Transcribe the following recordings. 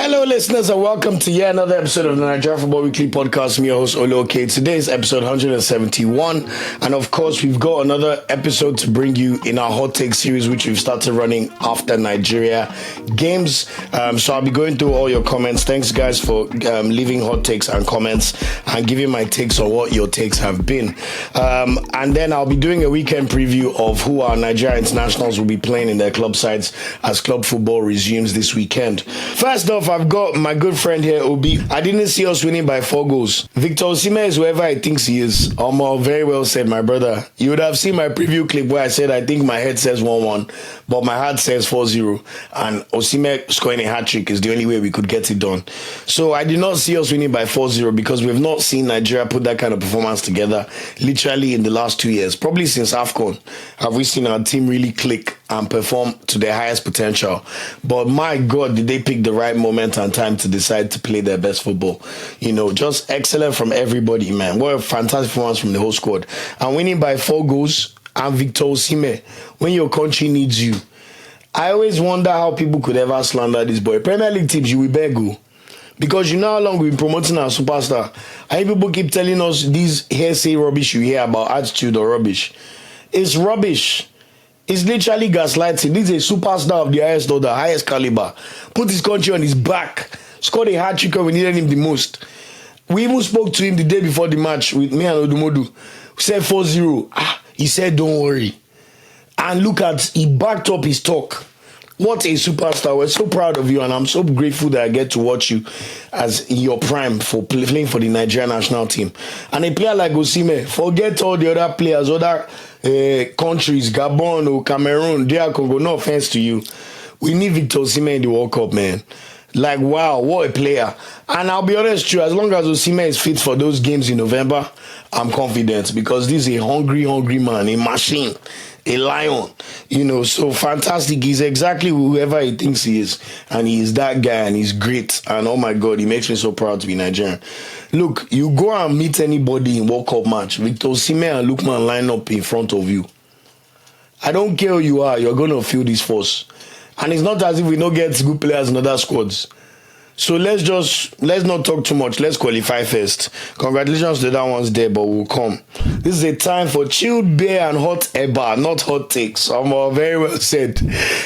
Hello, listeners, and welcome to yet another episode of the Nigeria Football Weekly Podcast. I'm your host, Oloke. Today's episode 171, and of course, we've got another episode to bring you in our hot take series, which we've started running after Nigeria games. So I'll be going through all your comments. Thanks, guys, for leaving hot takes and comments and giving my takes on what your takes have been. And then I'll be doing a weekend preview of who our Nigeria internationals will be playing in their club sides as club football resumes this weekend. First off, I've got my good friend here, Obi. I didn't see us winning by 4 goals. Victor Osimhen is whoever he thinks he is. Very well said, my brother. You would have seen my preview clip where I said I think my head says 1-1, but my heart says 4-0. And Osimhen scoring a hat-trick is the only way we could get it done. So I did not see us winning by 4-0 because we've not seen Nigeria put that kind of performance together literally in the last 2 years. Probably since AFCON have we seen our team really click and perform to their highest potential. But my God, did they pick the right moment and time to decide to play their best football. You know, just excellent from everybody, man. What a fantastic performance from the whole squad. And winning by 4 goals and Victor Osimhen when your country needs you. I always wonder how people could ever slander this boy. Premier League teams, you will bear go. Because you know how long we've been promoting our superstar. And people keep telling us these hearsay rubbish you hear about attitude or rubbish. It's rubbish. It's literally gaslighting. This is a superstar of the highest order, highest caliber. Put his country on his back. Scored a hat-trick when we needed him the most. We even spoke to him the day before the match with me and Odumodu. We said 4-0. He said, don't worry. And look at, he backed up his talk. What a superstar. We're so proud of you, and I'm so grateful that I get to watch you as in your prime for playing for the Nigerian national team. And a player like Osimhen, forget all the other players, other countries, Gabon or Cameroon, DR Congo, no offense to you. We need Victor Osimhen in the World Cup, man. Like, wow, what a player. And I'll be honest with you, as long as Osimhen is fit for those games in November, I'm confident because this is a hungry man, a machine, a lion, you know, so fantastic. He's exactly whoever he thinks he is. And he's that guy and he's great. And oh my God, he makes me so proud to be Nigerian. Look, you go and meet anybody in World Cup match, Victor Osimhen and Lookman line up in front of you. I don't care who you are, you're going to feel this force. And it's not as if we don't get good players in other squads. So let's not talk too much. Let's qualify first. Congratulations to that one's there, but we'll come. This is a time for chilled beer and hot eba, not hot takes. Very well said.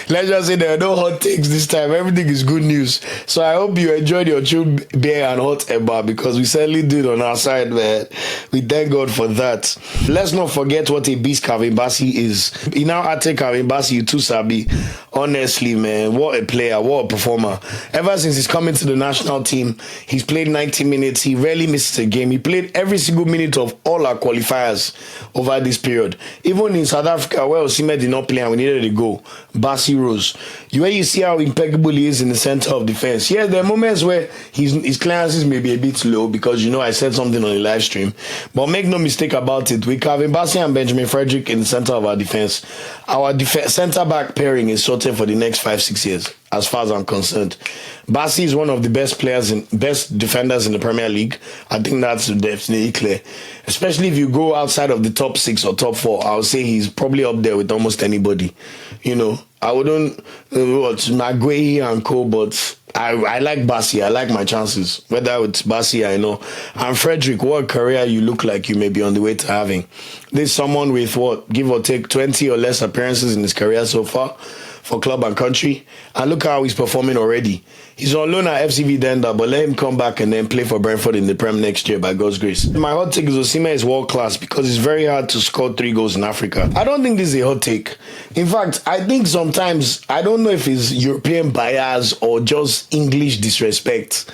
Let's just say there are no hot takes this time. Everything is good news. So I hope you enjoyed your chilled beer and hot eba because we certainly did on our side, man. We thank God for that. Let's not forget what a beast Calvin Bassey is. You now I take Calvin Bassey, you too sabi. Honestly, man, what a player, what a performer. Ever since he's coming to the national team, he's played 90 minutes. He rarely misses a game. He played every single minute of all our qualifiers over this period. Even in South Africa, where Osimhen did not play and we needed a goal, Bassey rose. Where you see how impeccable he is in the center of defense. Yeah, there are moments where his clearances may be a bit low because, you know, I said something on the live stream. But make no mistake about it, with Calvin Bassey and Benjamin Frederick in the center of our defense, our center-back pairing is sorted for the next 5-6 years, as far as I'm concerned. Bassey is one of the best defenders in the Premier League. I think that's definitely clear. Especially if you go outside of the top 6 or top 4, I would say he's probably up there with almost anybody. You know, I wouldn't Maguire and co, but I like Bassey. I like my chances. Whether it's Bassey, I know. And Frederick, what career you look like you may be on the way to having. There's someone with give or take 20 or less appearances in his career so far for club and country. And look how he's performing already. He's on loan at FCV Denda, but let him come back and then play for Brentford in the Prem next year by God's grace. My hot take is Osimhen is world class because it's very hard to score 3 goals in Africa. I don't think this is a hot take. In fact, I think sometimes, I don't know if it's European bias or just English disrespect.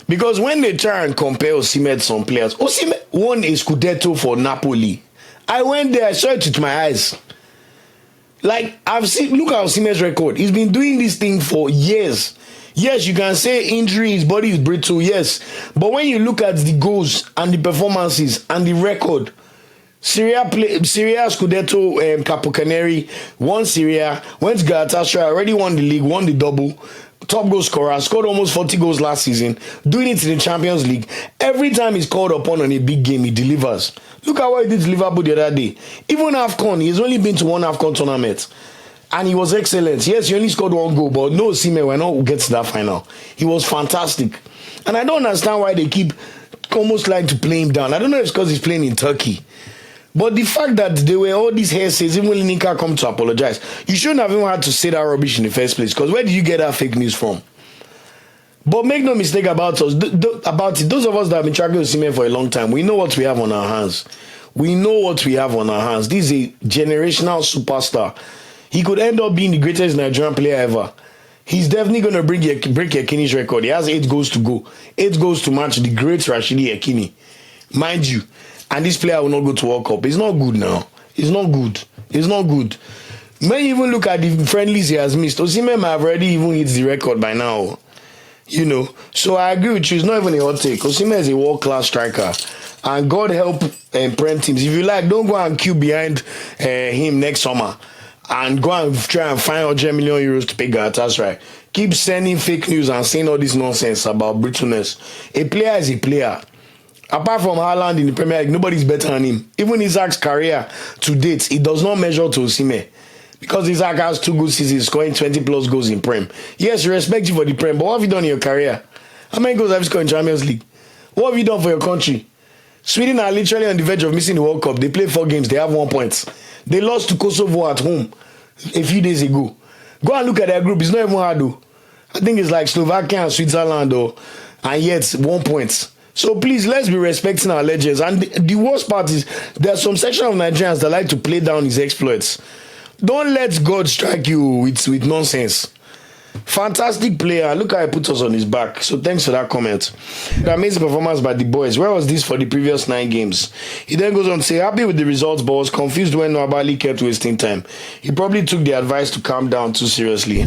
Because when they try and compare Osimhen to some players, Osimhen won a Scudetto for Napoli. I went there, I saw it with my eyes. Like, I've seen, look at Osimhen's record. He's been doing this thing for years. Yes, you can say injury, his body is brittle, yes. But when you look at the goals and the performances and the record, Syria Scudetto, Capo Canary, won Syria, went to Galatasaray, already won the league, won the double, top goal scorer, scored almost 40 goals last season, doing it in the Champions League. Every time he's called upon on a big game, he delivers. Look at what he did to Liverpool the other day. Even AFCON, he's only been to one AFCON tournament. And he was excellent. Yes, he only scored 1 goal, but no Osimhen will not get to that final. He was fantastic. And I don't understand why they keep almost like to play him down. I don't know if it's because he's playing in Turkey. But the fact that there were all these hearsays, even when Lineker come to apologize, you shouldn't have even had to say that rubbish in the first place. Because where did you get that fake news from? But make no mistake about us, about it. Those of us that have been tracking Osimhen for a long time, we know what we have on our hands. We know what we have on our hands. This is a generational superstar. He could end up being the greatest Nigerian player ever. He's definitely going to break Ekini's record. He has 8 goals to go. 8 goals to match the great Rashidi Ekini. Mind you. And this player will not go to World Cup. It's not good now. It's not good. It's not good. When you even look at the friendlies he has missed, Osimhen have already even hit the record by now. You know. So I agree with you. It's not even a hot take. Osimhen is a world-class striker. And God help Prem teams. If you like, don't go and queue behind him next summer. And go and try and find 100 million euros to pay Galatasaray. Keep sending fake news and saying all this nonsense about brittleness. A player is a player. Apart from Haaland in the Premier League, nobody's better than him. Even Isaac's career to date, it does not measure to Osimhen. Because Isaac has 2 good seasons, scoring 20 plus goals in Prem. Yes, we respect you for the Prem, but what have you done in your career? How many goals have you scored in Champions League? What have you done for your country? Sweden are literally on the verge of missing the World Cup. They played 4 games, they have 1 point. They lost to Kosovo at home a few days ago. Go and look at their group. It's not even hard though. I think it's like Slovakia and Switzerland and yet 1 point. So please, let's be respecting our legends. And the worst part is there are some section of Nigerians that like to play down his exploits. Don't let God strike you with nonsense. Fantastic player. Look how he put us on his back. So thanks for that comment. The amazing performance by the boys. Where was this for the previous 9 games? He then goes on to say, happy with the results, but was confused when Nwabali kept wasting time. He probably took the advice to calm down too seriously.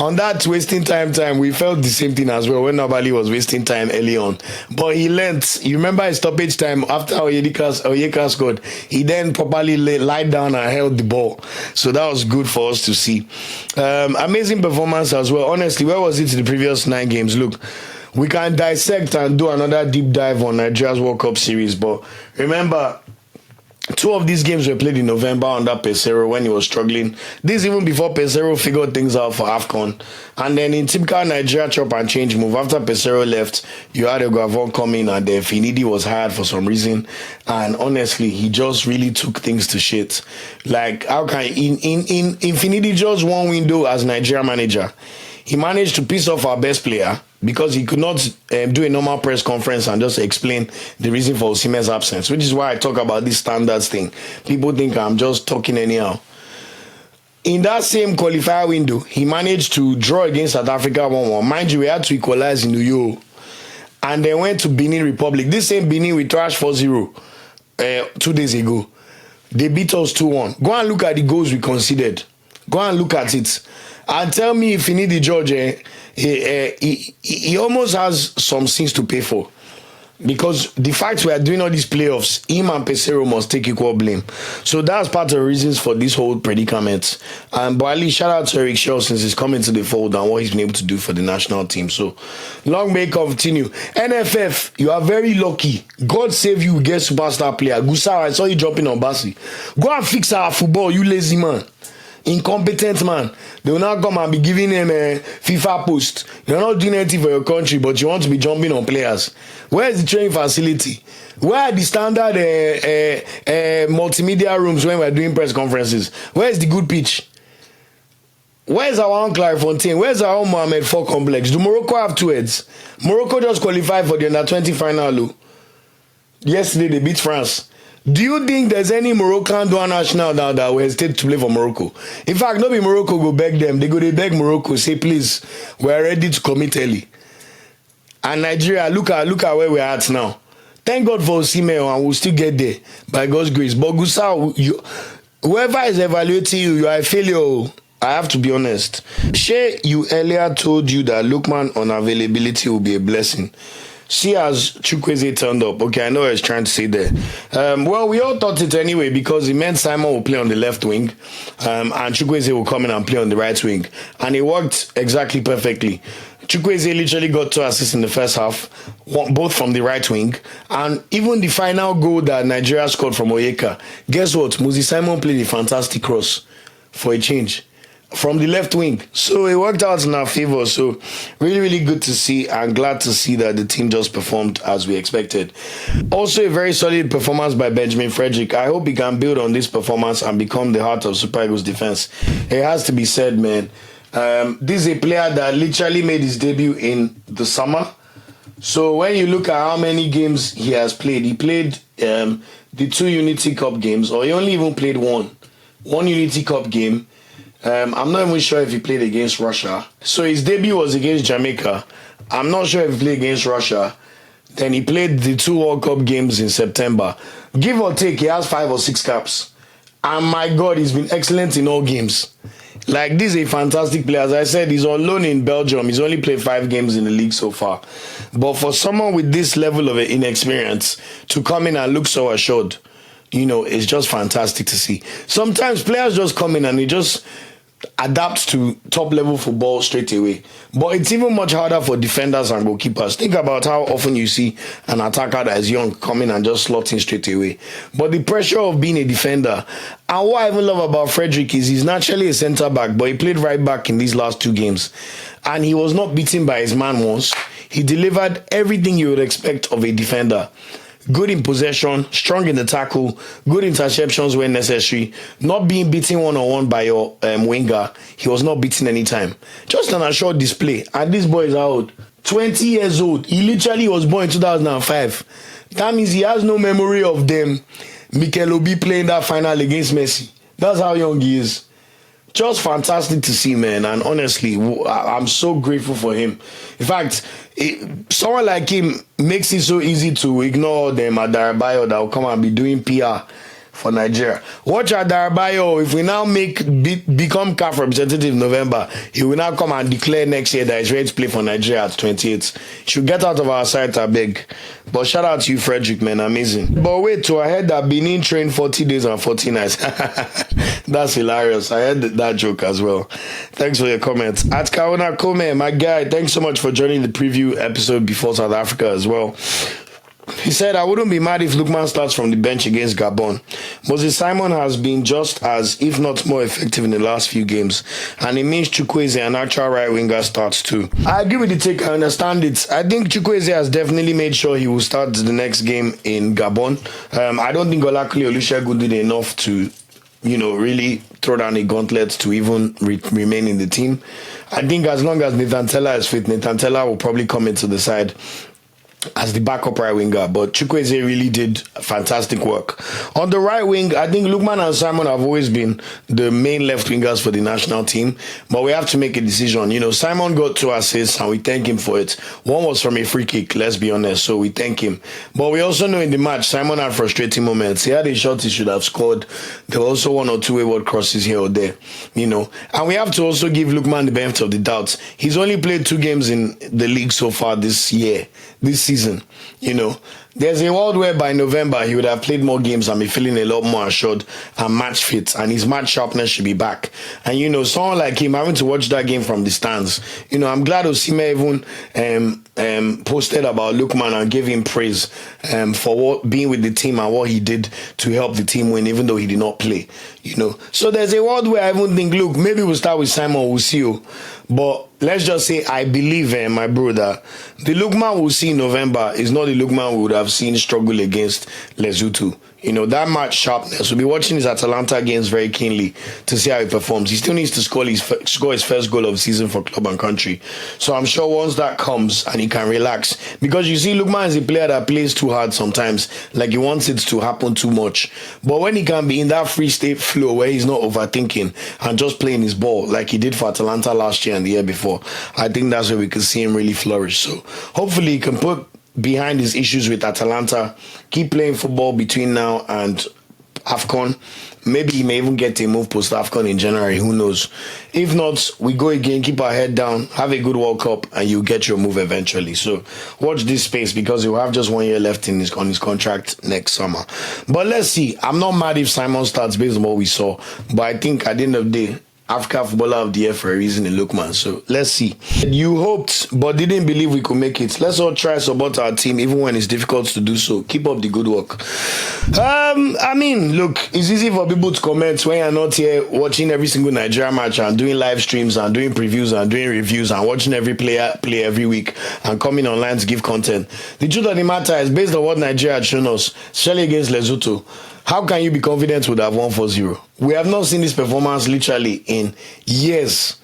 On that wasting time, we felt the same thing as well when Nwabali was wasting time early on. But he learnt. You remember his stoppage time after Onyeka scored. He then properly lied down and held the ball. So that was good for us to see. Amazing performance as well. Honestly, where was it in the previous 9 games? Look, we can dissect and do another deep dive on Nigeria's World Cup series, but remember, 2 of these games were played in November under Pesero when he was struggling. This even before Pesero figured things out for AFCON. And then in typical Nigeria chop and change move, after Pesero left, you had Eguavon coming and then Finidi was hired for some reason. And honestly, he just really took things to shit. Like, how can in Finidi just 1 window as Nigeria manager, he managed to piss off our best player because he could not do a normal press conference and just explain the reason for Osimhen's absence, which is why I talk about this standards thing. People think I'm just talking anyhow. In that same qualifier window, he managed to draw against South Africa 1-1. Mind you, we had to equalize in Uyo. And then went to Benin Republic. This same Benin, we trashed 4-0 2 days ago. They beat us 2-1. Go and look at the goals we conceded. Go and look at it. And tell me if you need the judge, he almost has some things to pay for. Because the fact we are doing all these playoffs, him and Pesero must take equal blame. So that's part of the reasons for this whole predicament. But at least shout out to Eric Chelle since he's coming to the fold and what he's been able to do for the national team. So long may continue. NFF, you are very lucky. God save you, get superstar player. Gusau, I saw you jumping on Basi. Go and fix our football, you lazy man. Incompetent man. They will now come and be giving him a FIFA post. You're not doing anything for your country, but you want to be jumping on players. Where is the training facility? Where are the standard multimedia rooms when we're doing press conferences? Where is the good pitch? Where's our own Clairefontaine? Where's our own Mohamed IV complex? Do Morocco have 2 heads? Morocco just qualified for the under-20 final. Yesterday they beat France. Do you think there's any Moroccan dual national now that will hesitate to play for Morocco? In fact, nobody Morocco go beg them. They beg Morocco, say, please, we're ready to commit early. And Nigeria, look at where we're at now. Thank God for Osimhen, and we'll still get there by God's grace. But Gusau, whoever is evaluating you, you are a failure. I have to be honest. Shay, you earlier told you that Lookman unavailability will be a blessing. See as Chukwueze turned up. Okay, I know what I was trying to say there. Well, we all thought it anyway because it meant Simon will play on the left wing and Chukwueze will come in and play on the right wing. And it worked exactly perfectly. Chukwueze literally got 2 assists in the first half, both from the right wing. And even the final goal that Nigeria scored from Onyeka, guess what? Muzi Simon played a fantastic cross. for a change from the left wing. So it worked out in our favor. So really, really good to see, and glad to see that the team just performed as we expected. Also a very solid performance by Benjamin Frederick. I hope he can build on this performance and become the heart of Super Eagles defense. It has to be said, man. This is a player that literally made his debut in the summer. So when you look at how many games he has played, he played the 2 Unity Cup games, or he only even played one Unity Cup game. I'm not even sure if he played against Russia. So his debut was against Jamaica. I'm not sure if he played against Russia. Then he played the 2 World Cup games in September. Give or take, he has 5 or 6 caps. And my God, he's been excellent in all games. Like, this is a fantastic player. As I said, he's on loan in Belgium. He's only played 5 games in the league so far. But for someone with this level of inexperience to come in and look so assured, it's just fantastic to see. Sometimes players just come in and they just adapt to top-level football straight away. But it's even much harder for defenders and goalkeepers. Think about how often you see an attacker that is young come in and just slot in straight away. But the pressure of being a defender, and what I even love about Frederick is he's naturally a centre-back, but he played right back in these last 2 games. And he was not beaten by his man once. He delivered everything you would expect of a defender. Good in possession, strong in the tackle, good interceptions when necessary, not being beaten one-on-one by your winger. He was not beaten anytime. Just an assured display. And this boy is out. 20 years old. He literally was born in 2005. That means he has no memory of them. Mikel Obi playing that final against Messi. That's how young he is. Just fantastic to see, man. And honestly, I'm so grateful for him. In fact, someone like him makes it so easy to ignore them at Darabayo that will come and be doing PR for Nigeria. Watch at Darabayo. If we now become CAF representative in November, he will now come and declare next year that he's ready to play for Nigeria at 28. He should get out of our sight, I beg. But shout out to you, Frederick, man. Amazing. But wait, I heard that Benin trained 40 days and 40 nights. That's hilarious. I heard that joke as well. Thanks for your comments. At Kaona Kome, my guy, thanks so much for joining the preview episode before South Africa as well. He said, I wouldn't be mad if Lookman starts from the bench against Gabon. Moses Simon has been just as, if not more effective in the last few games. And it means Chukwueze, an actual right winger, starts too. I agree with the take. I understand it. I think Chukwueze has definitely made sure he will start the next game in Gabon. I don't think Olakule Olusegun did enough to, really throw down a gauntlet to even remain in the team. I think as long as Nathan Tella is fit, Nathan Tella will probably come into the side as the backup right winger, but Chukwueze really did fantastic work. On the right wing, I think Lookman and Simon have always been the main left wingers for the national team, but we have to make a decision. Simon got 2 assists and we thank him for it. One was from a free kick, let's be honest, so we thank him. But we also know in the match, Simon had frustrating moments. He had a shot he should have scored. There were also 1 or 2 wayward crosses here or there, And we have to also give Lookman the benefit of the doubt. He's only played 2 games in the league so far this season. There's a world where by November he would have played more games and be feeling a lot more assured and match fit, and his match sharpness should be back. And someone like him having to watch that game from the stands, I'm glad Osimhen even posted about Lookman and gave him praise for being with the team and what he did to help the team win, even though he did not play. So there's a world where I even think, look, maybe we'll start with Simon, we'll see you. But let's just say I believe, my brother, the Lookman we'll see in November is not the Lookman we would have seen struggle against Lesotho. That match sharpness. We'll be watching his Atalanta games very keenly to see how he performs. He still needs to score his first goal of the season for club and country. So I'm sure once that comes and he can relax. Because you see, Lookman is a player that plays too hard sometimes. Like he wants it to happen too much. But when he can be in that free state flow where he's not overthinking and just playing his ball like he did for Atalanta last year and the year before, I think that's where we could see him really flourish. So hopefully he can put behind his issues with Atalanta, keep playing football between now and AFCON. Maybe he may even get a move post AFCON in January, who knows. If not, we go again, keep our head down, have a good World Cup, and you get your move eventually. So watch this space because he'll have just 1 year left on his contract next summer. But let's see. I'm not mad if Simon starts based on what we saw, but I think at the end of the day, Africa Footballer of the Year for a reason in Lookman. So let's see. You hoped but didn't believe we could make it. Let's all try to support our team even when it's difficult to do so. Keep up the good work. I mean, look, it's easy for people to comment when you're not here watching every single Nigeria match and doing live streams and doing previews and doing reviews and watching every player play every week and coming online to give content. The truth of the matter is, based on what Nigeria had shown us, especially against Lesotho, how can you be confident we'd have won 4-0? We have not seen this performance literally in years.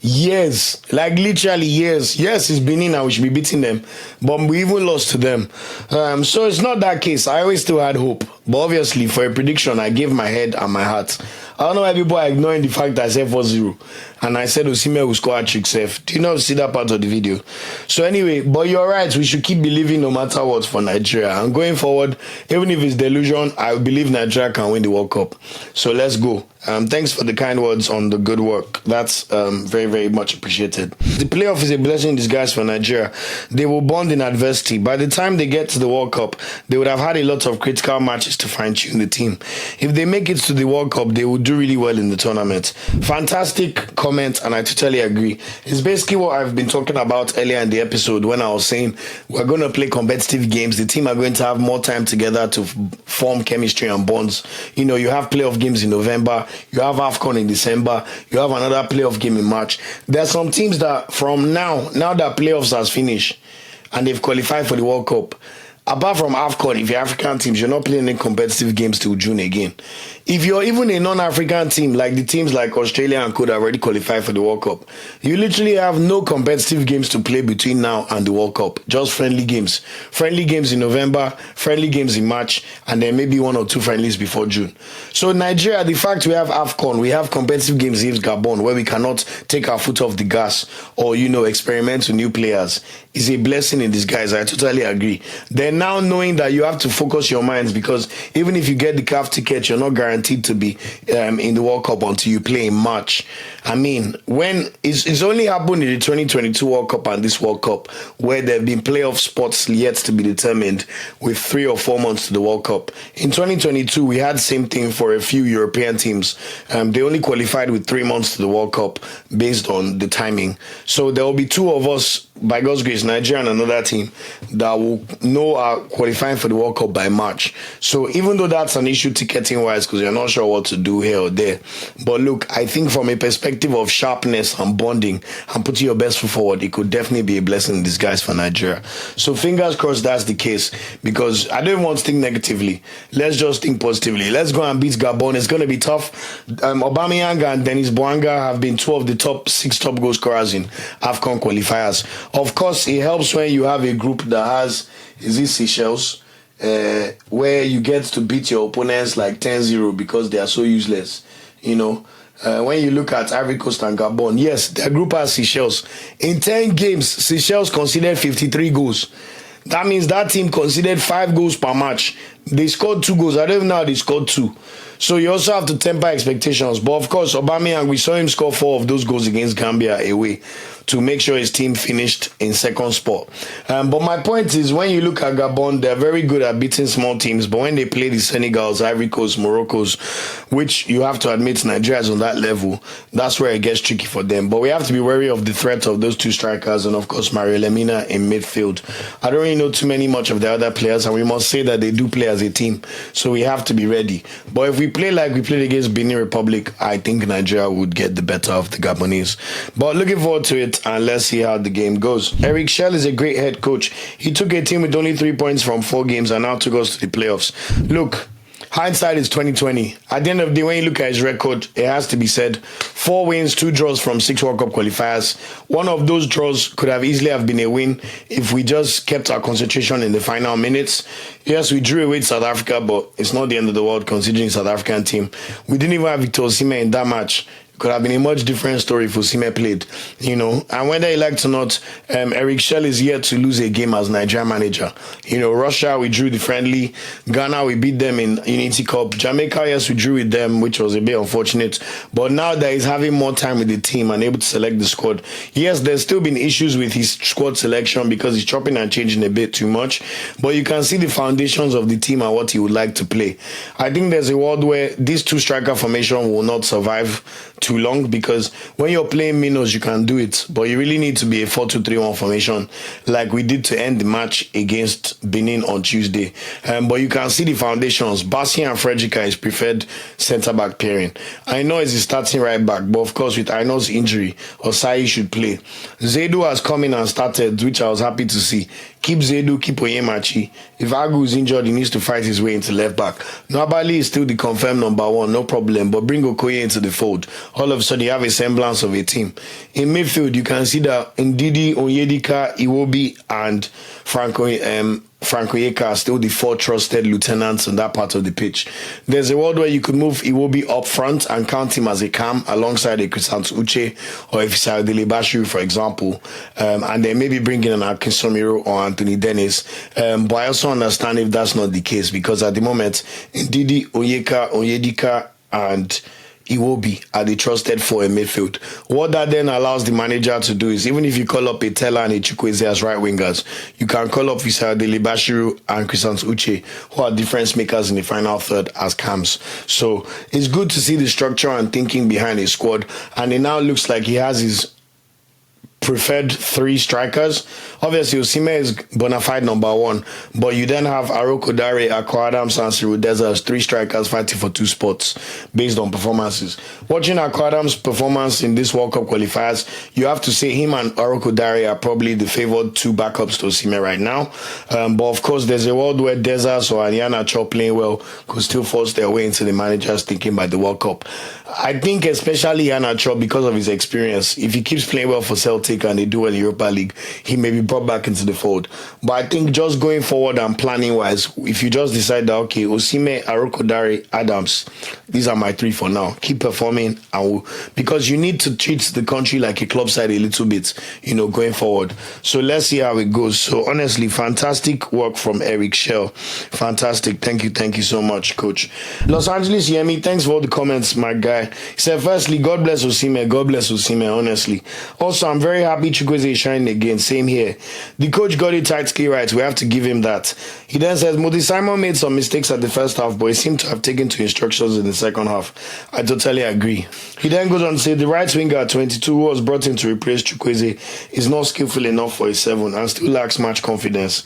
Years. Like literally years. Yes, it's Benin and we should be beating them. But we even lost to them. So it's not that case. I always still had hope. But obviously, for a prediction, I gave my head and my heart. I don't know why people are ignoring the fact that I said 4-0. And I said Osimhen will score a trick safe. Do you not see that part of the video? So anyway, but you're right. We should keep believing no matter what for Nigeria. And going forward, even if it's delusion, I believe Nigeria can win the World Cup. So let's go. Thanks for the kind words on the good work. That's very, very much appreciated. The playoff is a blessing in disguise for Nigeria. They will bond in adversity. By the time they get to the World Cup, they would have had a lot of critical matches to fine-tune the team. If they make it to the World Cup, they will do really well in the tournament. Fantastic comment, and I totally agree. It's basically what I've been talking about earlier in the episode when I was saying we're going to play competitive games. The team are going to have more time together to form chemistry and bonds. You know, you have playoff games in November. You have AFCON in December. You have another playoff game in March. There are some teams that from now that playoffs has finished and they've qualified for the World Cup, apart from AFCON, if you're African teams, you're not playing any competitive games till June again. If you're even a non-African team, like the teams like Australia and could already qualify for the World Cup, you literally have no competitive games to play between now and the World Cup. Just friendly games. Friendly games in November, friendly games in March, and then maybe 1 or 2 friendlies before June. So Nigeria, the fact we have AFCON, we have competitive games against Gabon, where we cannot take our foot off the gas or, experiment with new players, is a blessing in disguise. I totally agree. Then now knowing that you have to focus your minds, because even if you get the CAF ticket, you're not guaranteed to be in the World Cup until you play in March. I mean, when it's only happened in the 2022 World Cup and this World Cup where there have been playoff spots yet to be determined with 3 or 4 months to the World Cup. In 2022, we had the same thing for a few European teams. They only qualified with 3 months to the World Cup based on the timing. So there will be 2 of us, by God's grace, Nigeria and another team, that will know are qualifying for the World Cup by March. So even though that's an issue ticketing wise, because you're not sure what to do here or there, but look, I think from a perspective of sharpness and bonding and putting your best foot forward, it could definitely be a blessing in disguise for Nigeria. So fingers crossed that's the case, because I don't want to think negatively. Let's just think positively. Let's go and beat Gabon. It's going to be tough. Aubameyang and Dennis Boanga have been 2 of the top 6 top goal scorers in AFCON qualifiers. Of course, it helps when you have a group that has, is it Seychelles, where you get to beat your opponents like 10-0 because they are so useless. When you look at Ivory Coast and Gabon, yes, their group has Seychelles. In 10 games, Seychelles conceded 53 goals. That means that team conceded 5 goals per match. They scored 2 goals. I don't even know how they scored 2. So you also have to temper expectations. But of course, Aubameyang, we saw him score 4 of those goals against Gambia away to make sure his team finished in second spot. But my point is, when you look at Gabon, they're very good at beating small teams. But when they play the Senegals, Ivory Coast, Morocco's, which you have to admit Nigeria is on that level, that's where it gets tricky for them. But we have to be wary of the threat of those 2 strikers and, of course, Mario Lemina in midfield. I don't really know too much of the other players, and we must say that they do play as a team. So we have to be ready. But if we play like we played against Benin Republic, I think Nigeria would get the better of the Gabonese. But looking forward to it, and let's see how the game goes. Eric Chelle is a great head coach. He took a team with only 3 points from 4 games and now took us to the playoffs. Look, hindsight is 2020. At the end of the day, when you look at his record, it has to be said, 4 wins, 2 draws from 6 World Cup qualifiers. One of those draws could have easily have been a win if we just kept our concentration in the final minutes. Yes, we drew away to South Africa, but it's not the end of the world considering South African team. We didn't even have Victor Osimhen in that match. Could have been a much different story if Osimhen played, And whether you like it or not, Eric Chelle is yet to lose a game as Nigeria manager. Russia, we drew the friendly. Ghana, we beat them in Unity Cup. Jamaica, yes, we drew with them, which was a bit unfortunate. But now that he's having more time with the team and able to select the squad, yes, there's still been issues with his squad selection because he's chopping and changing a bit too much. But you can see the foundations of the team and what he would like to play. I think there's a world where this 2 striker formation will not survive too long, because when you're playing minnows, you can do it, but you really need to be a 4-2-3-1 formation like we did to end the match against Benin on Tuesday. But you can see the foundations. Bassi and Frederica is preferred centre-back pairing. I know it's a starting right back, but of course with Aino's injury, Osai should play. Zedu has come in and started, which I was happy to see. Keep Zedu, keep Oyemachi. If Agu is injured, he needs to fight his way into left back. Nabali is still the confirmed number one, no problem, but bring Okoye into the fold. All of a sudden, you have a semblance of a team. In midfield, you can see that Ndidi, Onyedika, Iwobi, and Franco Yeka are still the 4 trusted lieutenants on that part of the pitch. There's a world where you could move Iwobi up front and count him as a cam alongside a Chrisanto Uche or if it's Dele Bashiru, for example, and then maybe bring in an Akinsomiro or Anthony Dennis. But I also understand if that's not the case, because at the moment, Ndidi, Onyedika, and Iwobi are the trusted 4 in midfield. What that then allows the manager to do is, even if you call up a Teller and a Chukwueze as right wingers, you can call up Dele Bashiru and Chrisanto Uche, who are difference makers in the final third as cams. So it's good to see the structure and thinking behind his squad, and it now looks like he has his preferred 3 strikers. Obviously, Osimhen is bona fide number 1, but you then have Aroko Dare, Akwa Adams, and Cyril Deza as 3 strikers fighting for 2 spots based on performances. Watching Akwa Adams' performance in this World Cup qualifiers, you have to say him and Aroko Dare are probably the favoured 2 backups to Osimhen right now. But of course, there's a world where Deza or Aniana Cho playing well could still force their way into the manager's thinking by the World Cup. I think especially Aniana Cho, because of his experience, if he keeps playing well for Celtic and they do well in Europa League, he may be brought back into the fold. But I think just going forward and planning wise, if you just decide that, okay, Osimhen, Aroko Dare, Adams, these are my 3 for now, keep performing, because you need to treat the country like a club side a little bit, going forward. So let's see how it goes. So honestly, fantastic work from Eric Chelle. Fantastic. Thank you so much, coach. Los Angeles Yemi, thanks for all the comments, my guy. He said, firstly, God bless Osimhen, honestly. Also, I'm very happy Chukwueze is shining again. Same here. The coach got it tightly right. We have to give him that. He then says, Modi Simon made some mistakes at the first half, but he seemed to have taken to instructions in the second half. I totally agree. He then goes on to say, the right winger at 22 who was brought in to replace Chukwueze is not skillful enough for a 7 and still lacks much confidence.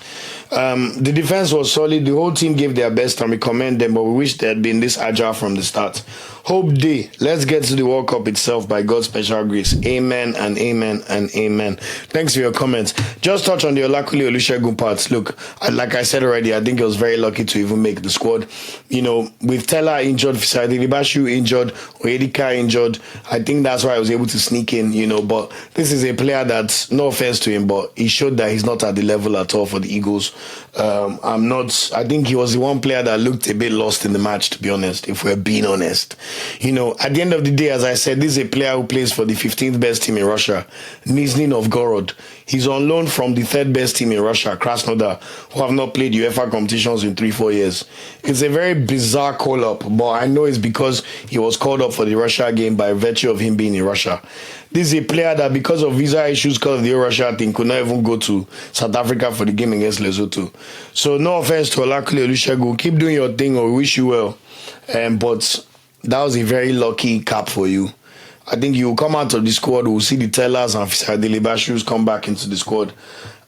The defense was solid. The whole team gave their best and we commend them, but we wish they had been this agile from the start. Hope day. Let's get to the World Cup itself by God's special grace. Amen and amen and amen. Thanks for your comments. Just touch on the Olakule Olusegun parts. Look, like I said already, I think I was very lucky to even make the squad. With Teller injured, Dele Bashiru injured, Oyedika injured, I think that's why I was able to sneak in, but this is a player that's, no offense to him, but he showed that he's not at the level at all for the Eagles. I think he was the one player that looked a bit lost in the match, to be honest, if we're being honest. At the end of the day, as I said, this is a player who plays for the 15th best team in Russia, Nizhny Novgorod. He's on loan from the 3rd best team in Russia, Krasnodar, who have not played UEFA competitions in 3-4 years. It's a very bizarre call-up, but I know it's because he was called up for the Russia game by virtue of him being in Russia. This is a player that, because of visa issues, because of the Russia thing, could not even go to South Africa for the game against Lesotho. So no offense to Olakule Olusegun, keep doing your thing, or we wish you well. But that was a very lucky cap for you. I think you will come out of the squad, we'll see the Tellers and Dele Bashiru come back into the squad.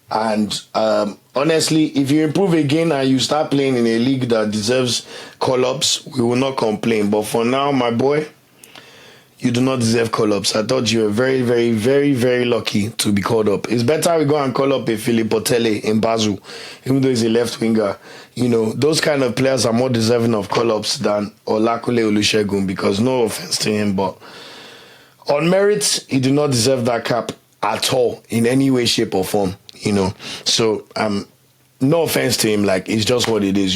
And honestly, if you improve again and you start playing in a league that deserves call-ups, we will not complain. But for now, my boy, you do not deserve call-ups. I thought you were very, very, very, very lucky to be called up. It's better we go and call up a Philippe Otele in Basel, even though he's a left winger. Those kind of players are more deserving of call-ups than Olakule Olusegun, because no offense to him, but on merit, he did not deserve that cap at all in any way, shape or form, So, no offense to him, it's just what it is,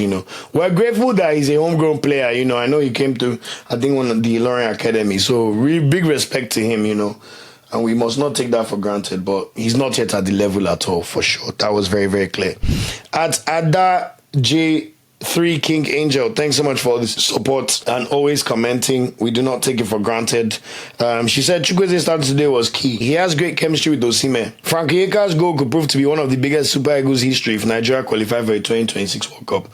We're grateful that he's a homegrown player, I know he came to, I think, one of the Lorraine Academy, so big respect to him, and we must not take that for granted, but he's not yet at the level at all, for sure. That was very, very clear. At Ada J3 King Angel, thanks so much for all this support and always commenting. We do not take it for granted. She said Chukwueze's start today was key. He has great chemistry with Osimhen. Frank Yeka's goal could prove to be one of the biggest Super Eagles history if Nigeria qualify for a 2026 World Cup.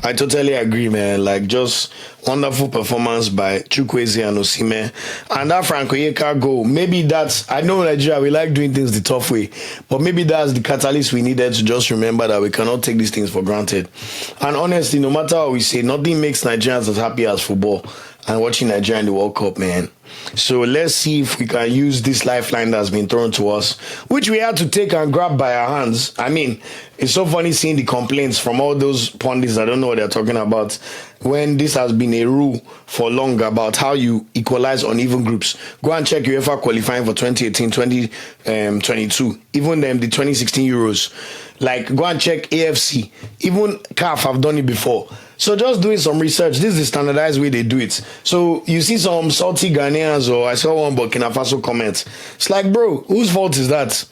I totally agree, man. Just Wonderful performance by Chukwueze and Osimhen. And that Franco Yeka goal, maybe that's, I know Nigeria, we like doing things the tough way, but maybe that's the catalyst we needed to just remember that we cannot take these things for granted. And honestly, no matter what we say, nothing makes Nigerians as happy as football and watching Nigeria in the World Cup, man. So let's see if we can use this lifeline that's been thrown to us, which we had to take and grab by our hands. I mean, it's so funny seeing the complaints from all those pundits that don't know what they're talking about, when this has been a rule for long about how you equalize uneven groups. Go and check UEFA qualifying for 2018, 2022, even the 2016 Euros. Like, go and check AFC. Even CAF have done it before. So just doing some research, this is the standardized way they do it. So you see some salty Ghanaians, or I saw one Burkina Faso comment. It's like, bro, whose fault is that?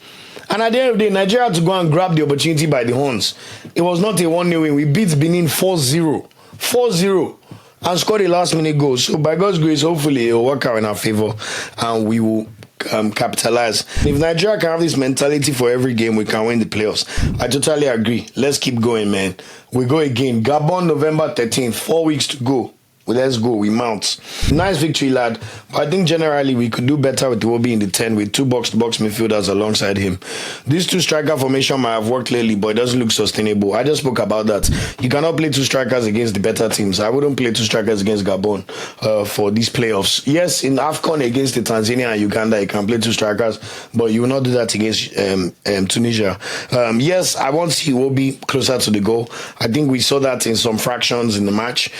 And at the end of the day, Nigeria had to go and grab the opportunity by the horns. It was not a 1-0 win. We beat Benin 4-0. 4-0. And scored a last-minute goal. So by God's grace, hopefully it will work out in our favor. And we will capitalize. If Nigeria can have this mentality for every game, we can win the playoffs. I totally agree. Let's keep going, man. We go again. Gabon, November 13th. 4 weeks to go. Well, let's go. We mount. Nice victory, lad. But I think generally we could do better with Iwobi in the 10 with two box-to-box midfielders alongside him. This two striker formation might have worked lately, but it doesn't look sustainable. I just spoke about that. You cannot play two strikers against the better teams. I wouldn't play two strikers against Gabon for these playoffs. Yes, in AFCON against the Tanzania and Uganda, you can play two strikers, but you will not do that against Tunisia. Yes, I want to see Iwobi closer to the goal. I think we saw that in some fractions in the match.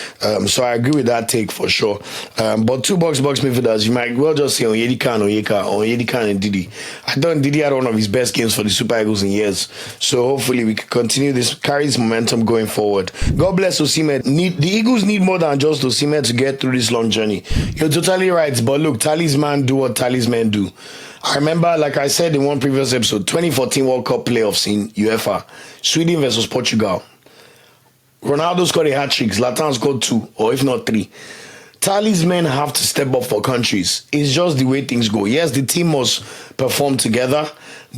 So I agree with that take for sure. But two box-to-box midfielders, you might well just say Onyedika and Onyeka, or Onyedika and Didi. I thought Didi had one of his best games for the Super Eagles in years. So hopefully we can continue this, carry this momentum going forward. God bless Osimhen. The Eagles need more than just Osimhen to get through this long journey. You're totally right, but look, talisman do what talisman do. I remember, like I said in one previous episode, 2014 World Cup playoffs in UEFA, Sweden versus Portugal. Ronaldo scored a hat-trick, Zlatan scored 2, or if not 3. Talismen have to step up for countries. It's just the way things go. Yes, the team must perform together,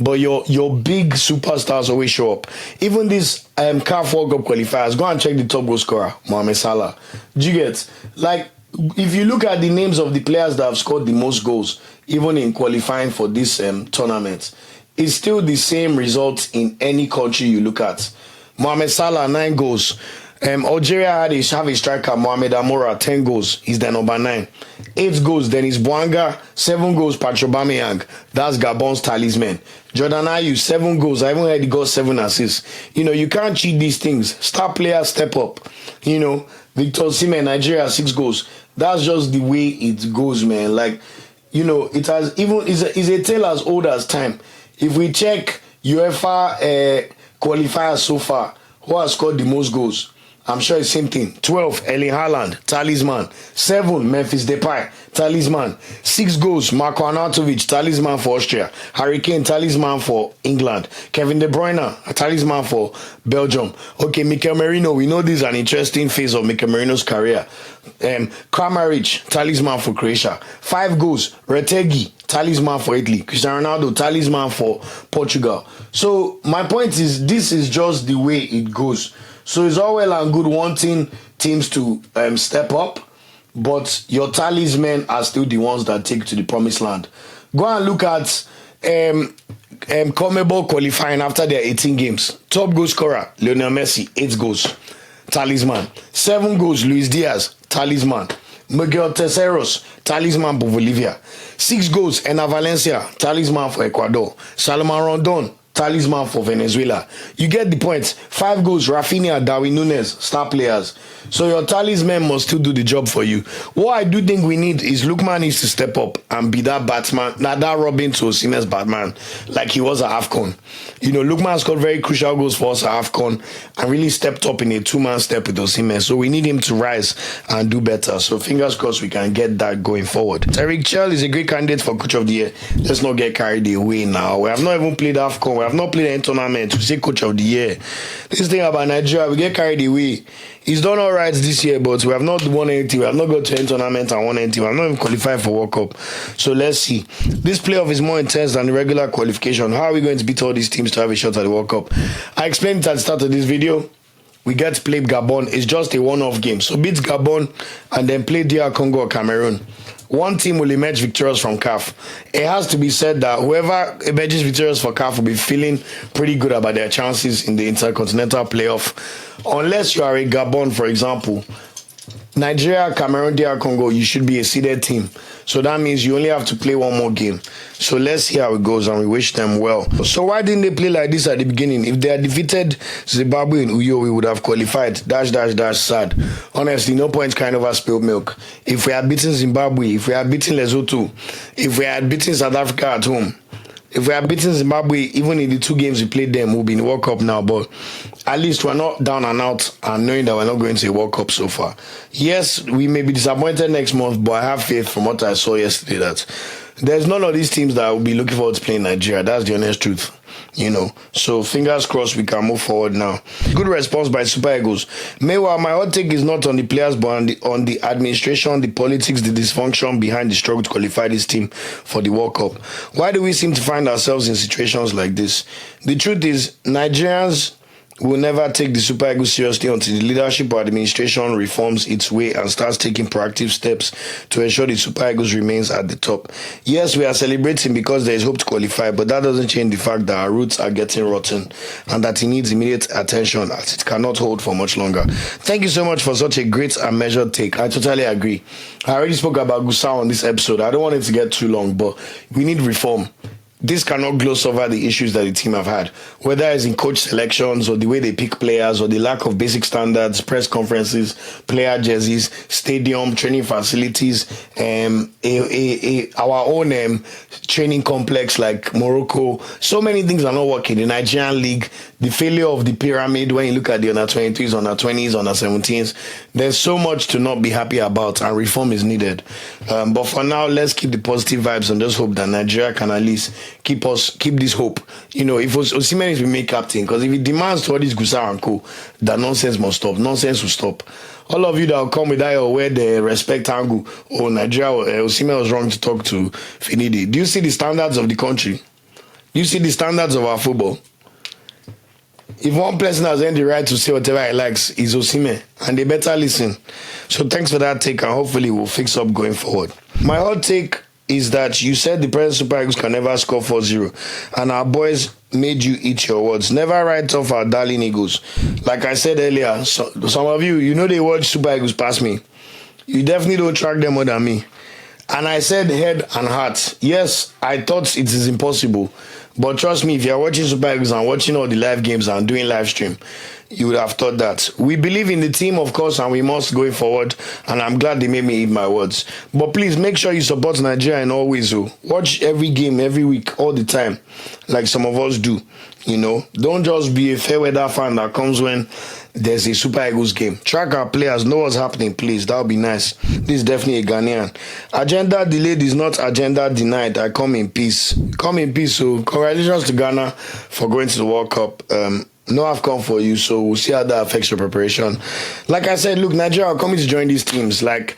but your big superstars always show up. Even this CAF World Cup qualifiers, go and check the top goal scorer, Mohamed Salah. Do you get? Like, if you look at the names of the players that have scored the most goals, even in qualifying for this tournament, it's still the same result in any country you look at. Mohamed Salah, 9 goals. Algeria have a striker, Mohamed Amoura, 10 goals. He's the number 9. 8 goals, Dennis Bouanga. 7 goals, Patrick Aubameyang. That's Gabon's talisman. Jordan Ayew, 7 goals. I even heard he got 7 assists. You know, you can't cheat these things. Star players step up. You know, Victor Osimhen, Nigeria, 6 goals. That's just the way it goes, man. Like, you know, it has even is a tale as old as time. If we check UEFA qualifiers so far, who has scored the most goals? I'm sure it's the same thing. 12, Erling Haaland, talisman. 7, Memphis Depay, talisman. 6 goals, Marko Arnautovic, talisman for Austria. Harry Kane, talisman for England. Kevin De Bruyne, a talisman for Belgium. Okay, Mikel Merino, we know this is an interesting phase of Mikel Merino's career. Kramaric, talisman for Croatia. 5 goals, Retegi, talisman for Italy. Cristiano Ronaldo, talisman for Portugal. So my point is, this is just the way it goes. So it's all well and good wanting teams to step up, but your talismen are still the ones that take you to the promised land. Go and look at CONMEBOL qualifying after their 18 games. Top goal scorer, Lionel Messi, 8 goals. Talisman. 7 goals, Luis Diaz, talisman. Miguel Terceros, talisman for Bolivia. 6 goals, Ena Valencia, talisman for Ecuador. Salomon Rondon, talisman for Venezuela. You get the point. 5 goals, Rafinha, Darwin Nunes, star players. So your talisman must still do the job for you. What I do think we need is Lookman needs to step up and be that Batman, not that Robin to Osimhen's Batman, like he was at AFCON. You know, Lookman scored very crucial goals for us at AFCON and really stepped up in a 2-man step with Osimhen. So we need him to rise and do better. So fingers crossed we can get that going forward. Eric Chelle is a great candidate for Coach of the Year. Let's not get carried away now. We have not even played AFCON. We have not played any tournament to say Coach of the Year. This thing about Nigeria, we get carried away. He's done all right this year, but we have not won anything. We have not got to any tournament and won anything. We have not even qualified for World Cup. So let's see. This playoff is more intense than the regular qualification. How are we going to beat all these teams to have a shot at the World Cup? I explained it at the start of this video. we get to play Gabon. It's just a one-off game. So beat Gabon and then play DR Congo or Cameroon. One team will emerge victorious from CAF. It has to be said that whoever emerges victorious for CAF will be feeling pretty good about their chances in the Intercontinental Playoff. Unless you are a Gabon, for example, Nigeria, Cameroon, DR Congo, you should be a seeded team. So that means you only have to play one more game. So let's see how it goes, and we wish them well. So why didn't they play like this at the beginning? If they had defeated Zimbabwe in Uyo, we would have qualified. Sad. Honestly, no point crying over spilled milk. If we had beaten Zimbabwe, if we had beaten Lesotho, if we had beaten South Africa at home, if we had beaten Zimbabwe, even in the 2 games we played them, we'll be in the World Cup now. But at least we're not down and out and knowing that we're not going to the World Cup so far. Yes, we may be disappointed next month, but I have faith from what I saw yesterday that there's none of these teams that will be looking forward to playing Nigeria. That's the honest truth. So fingers crossed we can move forward now. Good response by Super Eagles. Meanwhile, my hot take is not on the players but on the administration, the politics, the dysfunction behind the struggle to qualify this team for the World Cup. Why do we seem to find ourselves in situations like this? The truth is, Nigerians will never take the Super Eagles seriously until the leadership or administration reforms its way and starts taking proactive steps to ensure the Super Eagles remains at the top. Yes, we are celebrating because there is hope to qualify, but that doesn't change the fact that our roots are getting rotten and that it needs immediate attention as it cannot hold for much longer. Thank you so much for such a great and measured take. I totally agree. I already spoke about Gusau on this episode. I don't want it to get too long, but we need reform. This cannot gloss over the issues that the team have had, whether it's in coach selections or the way they pick players or the lack of basic standards, press conferences, player jerseys, stadium, training facilities, our own training complex like Morocco. So many things are not working. The Nigerian league, the failure of the pyramid when you look at the under-23s, under-20s, under-17s. There's so much to not be happy about, and reform is needed. But for now, let's keep the positive vibes and just hope that Nigeria can at least keep this hope. If Osimhen is to make captain, because if he demands to all these Gusau and co, that nonsense must stop. Nonsense will stop. All of you that will come with that or wear the respect angle, Nigeria, Osimhen was wrong to talk to Finidi. Do you see the standards of the country? Do you see the standards of our football? If one person has earned the right to say whatever he likes, is Osimhen, and they better listen. So thanks for that take, and hopefully we'll fix up going forward. My hot take is that you said the present Super Eagles can never score 4-0, and our boys made you eat your words. Never write off our darling Eagles. Like I said earlier, some of you, they watch Super Eagles past me. You definitely don't track them more than me. And I said head and heart. Yes, I thought it is impossible. But trust me, if you're watching Super Eagles and watching all the live games and doing live stream, you would have thought that. We believe in the team, of course, and we must go forward. And I'm glad they made me eat my words. But please make sure you support Nigeria in all ways. Watch every game, every week, all the time, like some of us do. Don't just be a fair weather fan that comes when there's a Super Eagles game. Track our players, know what's happening, please. That would be nice. This is definitely a Ghanaian. Agenda delayed is not agenda denied. I come in peace. Come in peace. So congratulations to Ghana for going to the World Cup. No AFCON for you, so we'll see how that affects your preparation. Like I said, look, Nigeria are coming to join these teams. Like,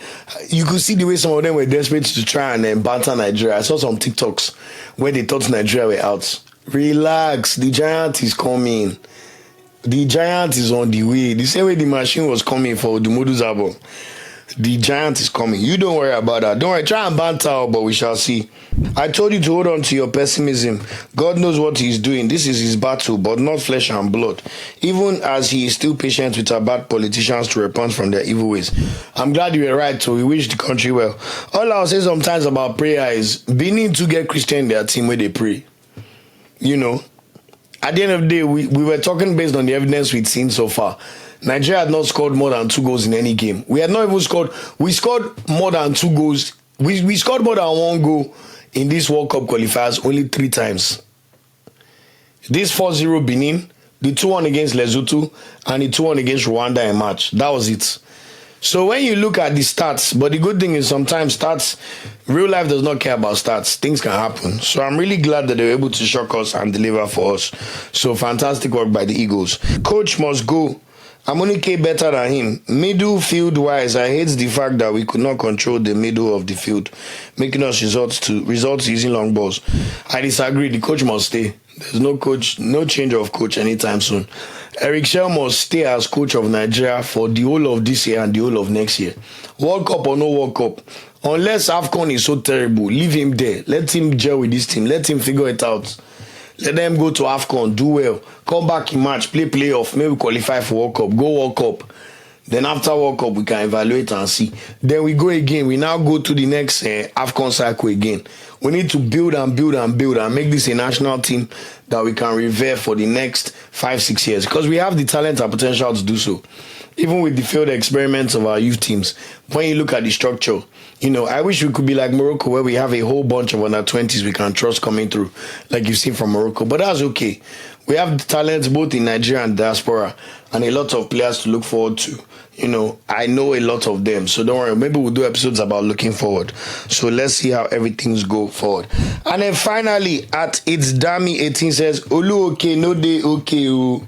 you could see the way some of them were desperate to try and banter Nigeria. I saw some TikToks where they thought Nigeria were out. Relax, the giant is coming. The giant is on the way. The same way the machine was coming for Dumudu's album. The giant is coming. You don't worry about that. Don't worry. Try and banter, but we shall see. I told you to hold on to your pessimism. God knows what he's doing. This is his battle, but not flesh and blood. Even as he is still patient with our bad politicians to repent from their evil ways. I'm glad you were right, so we wish the country well. All I'll say sometimes about prayer is Benin to get Christian in their team where they pray. At the end of the day, we were talking based on the evidence we'd seen so far. Nigeria had not scored more than 2 goals in any game. We had not even scored. We scored more than 2 goals. We scored more than 1 goal in this World Cup qualifiers only 3 times. This 4-0 Benin, the 2-1 against Lesotho, and the 2-1 against Rwanda in March. That was it. So when you look at the stats, but the good thing is sometimes stats, real life does not care about stats. Things can happen. So I'm really glad that they were able to shock us and deliver for us. So fantastic work by the Eagles. Coach must go. Amunike better than him. Middle field wise, I hate the fact that we could not control the middle of the field, making us results using long balls. I disagree. The coach must stay. There's no coach, no change of coach anytime soon. Eric Chelle must stay as coach of Nigeria for the whole of this year and the whole of next year. World Cup or no World Cup. Unless AFCON is so terrible, leave him there. Let him gel with this team. Let him figure it out. Let them go to AFCON, do well. Come back in March, play playoff, maybe qualify for World Cup, go World Cup. Then after World Cup, we can evaluate and see. Then we go again. We now go to the next AFCON cycle again. We need to build and make this a national team that we can revere for the next 5-6 years. Because we have the talent and potential to do so. Even with the failed experiments of our youth teams, when you look at the structure, I wish we could be like Morocco, where we have a whole bunch of under-20s we can trust coming through, like you've seen from Morocco. But that's okay. We have the talents both in Nigeria and diaspora, and a lot of players to look forward to. I know a lot of them, so don't worry. Maybe we'll do episodes about looking forward. So let's see how everything's go forward. And then finally, at It's Dami 18 says, Olu okay, no day okay.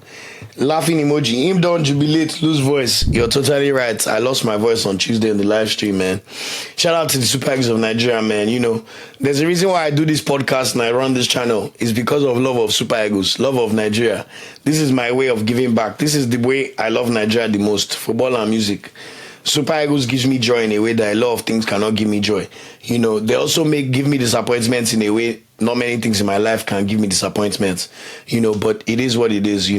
Laughing emoji. Him don't jubilate, lose voice. You're totally right. I lost my voice on Tuesday in the live stream, man. Shout out to the Super Eagles of Nigeria, man. There's a reason why I do this podcast and I run this channel. It's because of love of Super Eagles, love of Nigeria. This is my way of giving back. This is the way I love Nigeria the most. Football and music. Super Eagles gives me joy in a way that a lot of things cannot give me joy. They also give me disappointments in a way not many things in my life can give me disappointments, but it is what it is,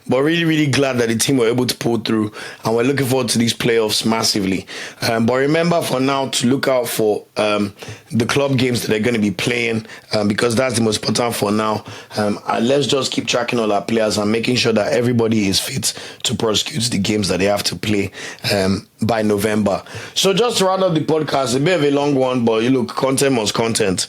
But really, really glad that the team were able to pull through, and we're looking forward to these playoffs massively. But remember for now to look out for the club games that they're going to be playing, because that's the most important for now. And let's just keep tracking all our players and making sure that everybody is fit to prosecute the games that they have to play by November. So just to round up the podcast, a bit of a long one, but content must content.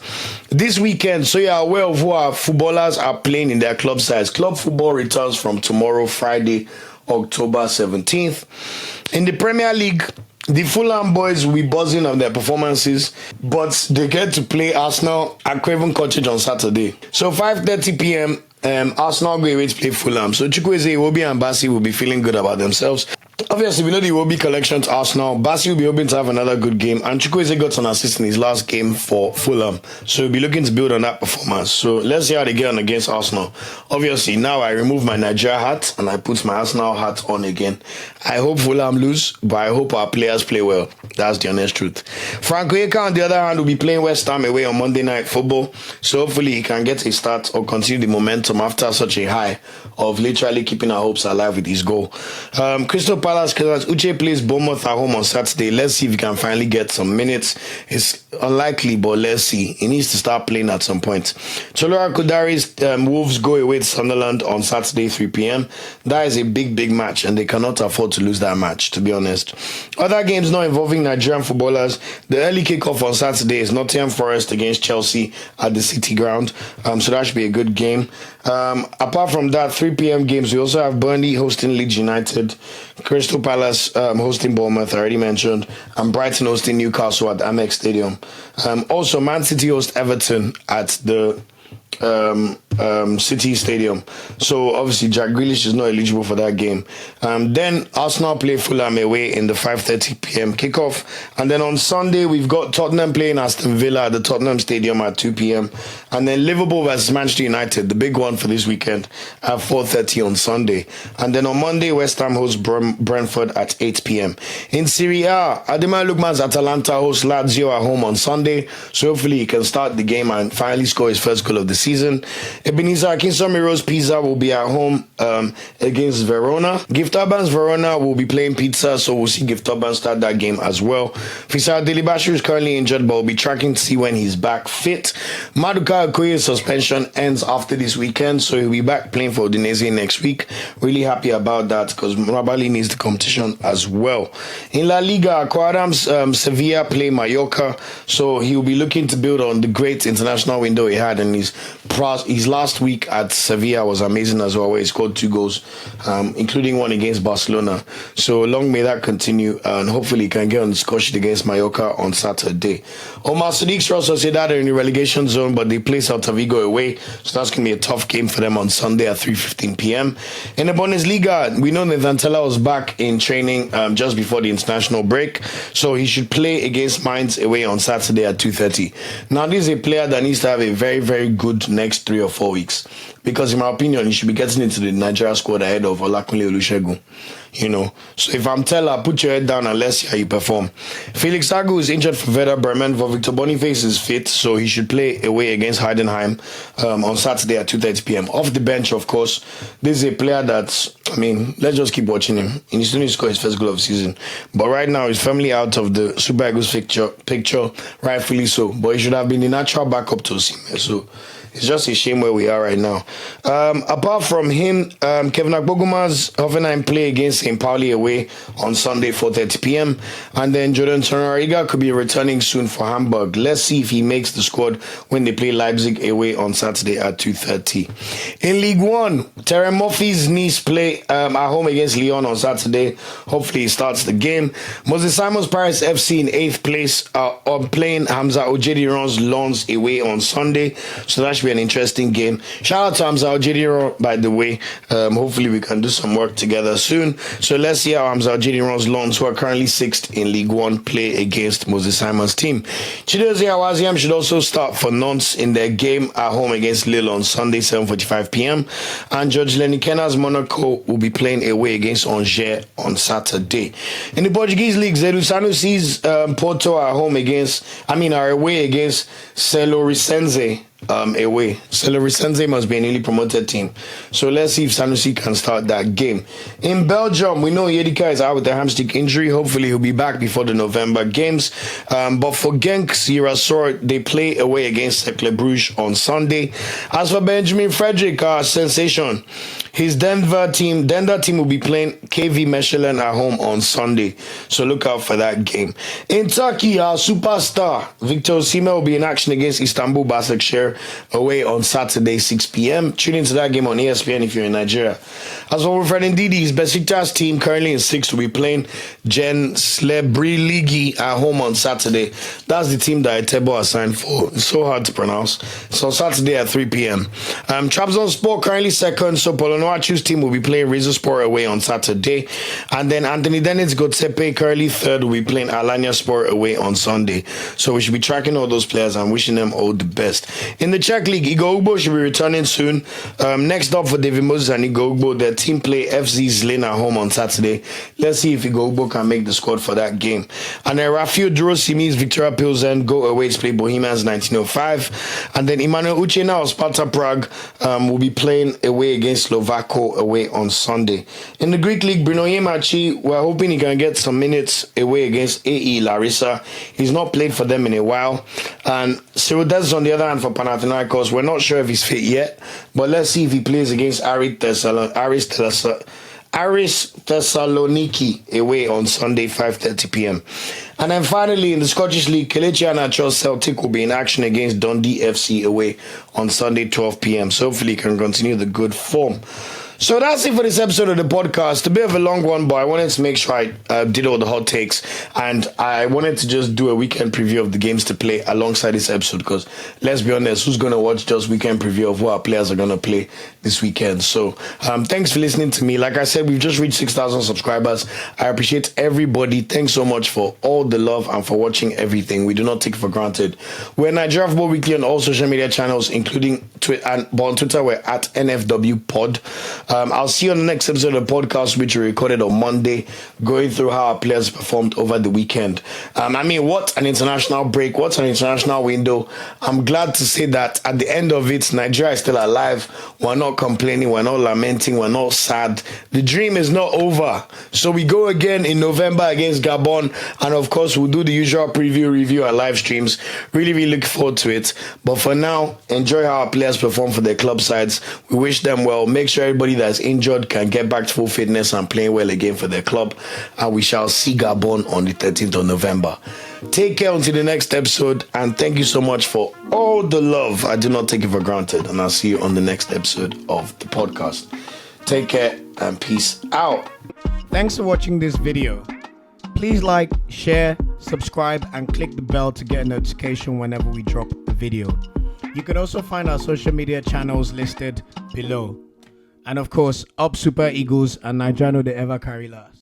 This weekend, so you're aware of who our footballers are playing in their club sides. Club football returns from tomorrow, Friday, October 17th. In the Premier League, the Fulham boys will be buzzing on their performances, but they get to play Arsenal at Craven Cottage on Saturday. So 5:30 p.m., Arsenal go away to play Fulham. So Chukwueze, Iwobi and Bassi will be feeling good about themselves. Obviously, we know the Iwobi collection to Arsenal. Bassi will be hoping to have another good game, and Chukwueze got an assist in his last game for Fulham. So he'll be looking to build on that performance. So let's see how they get on against Arsenal. Obviously, now I remove my Nigeria hat and I put my Arsenal hat on again. I hope Fulham lose, but I hope our players play well. That's the honest truth. Frank Oyeka, on the other hand, will be playing West Ham away on Monday Night Football. So hopefully he can get a start or continue the momentum after such a high of literally keeping our hopes alive with his goal. Crystal Palace, Uche plays Bournemouth at home on Saturday. Let's see if he can finally get some minutes. It's unlikely, but let's see. He needs to start playing at some point. Cholora Kodari's Wolves go away to Sunderland on Saturday, 3 p.m. That is a big, big match, and they cannot afford to lose that match, to be honest. Other games not involving Nigerian footballers. The early kickoff on Saturday is Nottingham Forest against Chelsea at the City Ground. So that should be a good game. Apart from that, 3 p.m. games, we also have Burnley hosting Leeds United, Crystal Palace hosting Bournemouth, I already mentioned, and Brighton hosting Newcastle at the Amex Stadium. Also, Man City host Everton at the City Stadium. So obviously Jack Grealish is not eligible for that game. Then Arsenal play Fulham away in the 5:30 p.m. kickoff, and then on Sunday we've got Tottenham playing Aston Villa at the Tottenham Stadium at 2 p.m. and then Liverpool versus Manchester United, the big one for this weekend, at 4:30 on Sunday. And then on Monday, West Ham hosts Brentford at 8 p.m. In Serie A, Ademola Lookman's Atalanta hosts Lazio at home on Sunday, so hopefully he can start the game and finally score his first goal of the season. Ebenezer Akinsomiro's Pisa will be at home against Verona. Gift Urban's Verona will be playing Pizza, so we'll see Gift Urban start that game as well. Fisar Delibashiru is currently injured, but we'll be tracking to see when he's back fit. Maduka Okoye's suspension ends after this weekend, so he'll be back playing for Udinese next week. Really happy about that because Murabali needs the competition as well. In La Liga, Aquadam's Sevilla play Mallorca, so he'll be looking to build on the great international window he had, and his last week at Sevilla was amazing as well, where he scored 2 goals, including one against Barcelona. So long may that continue, and hopefully he can get on the score sheet against Mallorca on Saturday. Omar Sadiq's Real Sociedad are in the relegation zone, but they play play Celta Vigo away, so that's going to be a tough game for them on Sunday at 3:15 p.m. In the Bundesliga, we know Nathan Teller was back in training just before the international break, so he should play against Mainz away on Saturday at 2:30. Now, this is a player that needs to have a very, very good next 3 or 4 weeks, because in my opinion, he should be getting into the Nigeria squad ahead of Olakunle Olusegun. So if I'm Teller, put your head down and let's see how you perform. Felix Agu is injured for Werder Bremen, but Victor Boniface is fit, so he should play away against Heidenheim on Saturday at 2:30 p.m. Off the bench, of course, this is a player that's, let's just keep watching him. He needs to score his first goal of the season. But right now, he's firmly out of the Super Eagles picture, rightfully so. But he should have been the natural backup to Osimhen, so it's just a shame where we are right now. Apart from him, Kevin Agboguma's Hoffenheim play against St. Pauli away on Sunday, 4:30 p.m. And then Jordan Torunariga could be returning soon for Hamburg. Let's see if he makes the squad when they play Leipzig away on Saturday at 2:30. In League One, Terry Murphy's Nice play at home against Lyon on Saturday. Hopefully he starts the game. Moses Simon's Paris FC in 8th place are playing Hamza Ojediron's Lens away on Sunday. So that should be an interesting game. Shout out to Hamza Ojediron, by the way. Hopefully we can do some work together soon. So let's see how Hamza Ojediron's Lens, who are currently 6th in League One, play against Moses Simon's team. Chidozie Awaziam should also start for Nantes in their game at home against Lille on Sunday, 7:45 p.m. And George Lenikena's Monaco will be playing away against Angers on Saturday. In the Portuguese league, Zedu Sanusi's Porto are away against Selo Ricense. Away. Ricense must be a newly promoted team. So let's see if Sanusi can start that game. In Belgium, we know Yedika is out with a hamstring injury. Hopefully he'll be back before the November games. But for Genk Sirassor, they play away against Cercle Bruges on Sunday. As for Benjamin Frederick, our sensation, his Denver team will be playing KV Mechelen at home on Sunday. So look out for that game. In Turkey, our superstar Victor Osimhen will be in action against Istanbul Basaksehir away on Saturday, 6 p.m. Tune into that game on ESPN if you're in Nigeria. As for Wilfred Ndidi's Besiktas team, currently in 6th, will be playing Gen Srebriligi at home on Saturday. That's the team that Etebo has signed for. It's so hard to pronounce. It's on Saturday at 3 p.m. Trabzonspor currently 2nd, so Polonuachu's team will be playing Rizespor away on Saturday. And then Anthony Dennis Gotsepe, currently 3rd, will be playing Alanyaspor away on Sunday. So we should be tracking all those players and wishing them all the best. In the Czech League, Igor Ugbo should be returning soon. Next up for David Moses and Igor Ugbo, their team play FC Zlin at home on Saturday. Let's see if Igor Ugbo can make the squad for that game. And then Rafael Durosimi's Victoria Pilsen go away to play Bohemians 1905. And then Emmanuel Uchena of Sparta Prague will be playing away against Slovako away on Sunday. In the Greek League, Bruno Yemachi, we're hoping he can get some minutes away against AE Larissa. He's not played for them in a while. And Cyril Des, on the other hand, for Panathinaikos, we're not sure if he's fit yet, but let's see if he plays against Aris Thessaloniki away on Sunday, 5:30 p.m. And then finally, in the Scottish League, Kelechi Iheanacho's Celtic will be in action against Dundee FC away on Sunday, 12 p.m. So hopefully he can continue the good form. So that's it for this episode of the podcast. A bit of a long one, but I wanted to make sure I did all the hot takes, and I wanted to just do a weekend preview of the games to play alongside this episode, because let's be honest, who's going to watch just weekend preview of what our players are going to play this weekend? So thanks for listening to me. Like I said, we've just reached 6,000 subscribers. I appreciate everybody. Thanks so much for all the love and for watching everything. We do not take it for granted. We're Nigeria Football Weekly on all social media channels, including Twitter, and on Twitter we're at NFW Pod. I'll see you on the next episode of the podcast, which we recorded on Monday, going through how our players performed over the weekend. What an international break. What an international window. I'm glad to say that at the end of it, Nigeria is still alive. We're not complaining. We're not lamenting. We're not sad. The dream is not over. So we go again in November against Gabon. And of course, we'll do the usual preview, review, and live streams. Really, really look forward to it. But for now, enjoy how our players perform for their club sides. We wish them well. Make sure everybody that's injured can get back to full fitness and playing well again for their club. And we shall see Gabon on the 13th of November. Take care until the next episode, and thank you so much for all the love. I do not take it for granted, and I'll see you on the next episode of the podcast. Take care and peace out. Thanks for watching this video. Please like, share, subscribe, and click the bell to get a notification whenever we drop a video. You can also find our social media channels listed below. And of course, up Super Eagles and Nigeriano the Ever Carry Last.